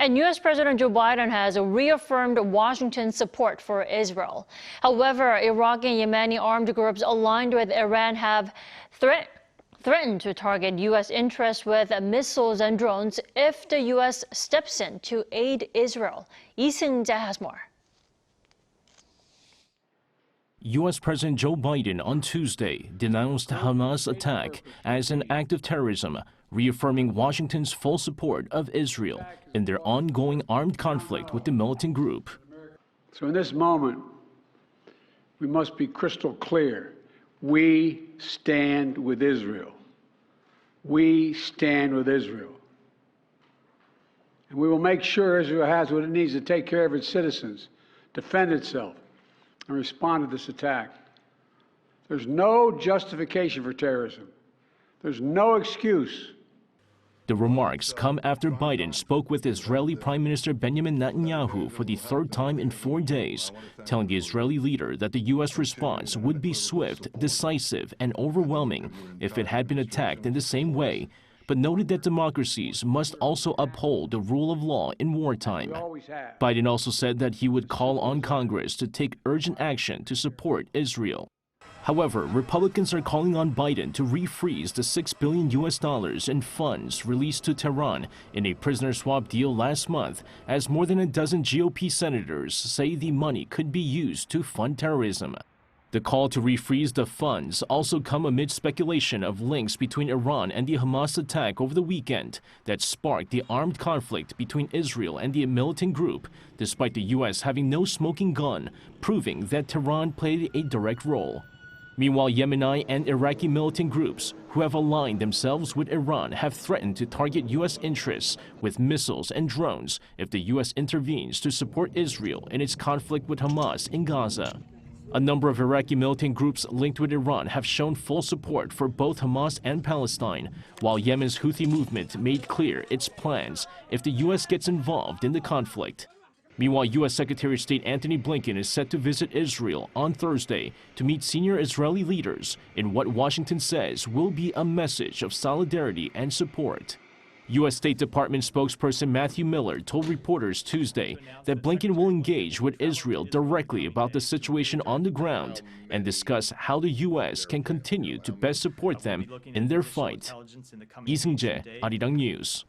And U.S. President Joe Biden has reaffirmed Washington's support for Israel. However, Iraqi and Yemeni armed groups aligned with Iran have threatened to target U.S. interests with missiles and drones if the U.S. steps in to aid Israel. Seung-jae has more. U.S. President Joe Biden on Tuesday denounced Hamas attack as an act of terrorism, reaffirming Washington's full support of Israel in their ongoing armed conflict with the militant group. So in this moment, we must be crystal clear. We stand with Israel. We stand with Israel. And we will make sure Israel has what it needs to take care of its citizens, defend itself, and respond to this attack. There's no justification for terrorism. There's no excuse. The remarks come after Biden spoke with Israeli Prime Minister Benjamin Netanyahu for the third time in 4 days, telling the Israeli leader that the U.S. response would be swift, decisive, and overwhelming if it had been attacked in the same way, but noted that democracies must also uphold the rule of law in wartime. Biden also said that he would call on Congress to take urgent action to support Israel. However, Republicans are calling on Biden to refreeze the $6 billion in funds released to Tehran in a prisoner swap deal last month, as more than a dozen GOP senators say the money could be used to fund terrorism. The call to refreeze the funds also come amid speculation of links between Iran and the Hamas attack over the weekend that sparked the armed conflict between Israel and the militant group, despite the U.S. having no smoking gun, proving that Tehran played a direct role. Meanwhile, Yemeni and Iraqi militant groups who have aligned themselves with Iran have threatened to target U.S. interests with missiles and drones if the U.S. intervenes to support Israel in its conflict with Hamas in Gaza. A number of Iraqi militant groups linked with Iran have shown full support for both Hamas and Palestine, while Yemen's Houthi movement made clear its plans if the U.S. gets involved in the conflict. Meanwhile, U.S. Secretary of State Antony Blinken is set to visit Israel on Thursday to meet senior Israeli leaders in what Washington says will be a message of solidarity and support. U.S. State Department spokesperson Matthew Miller told reporters Tuesday that Blinken will engage with Israel directly about the situation on the ground and discuss how the U.S. can continue to best support them in their fight. Seung-jae, Arirang News.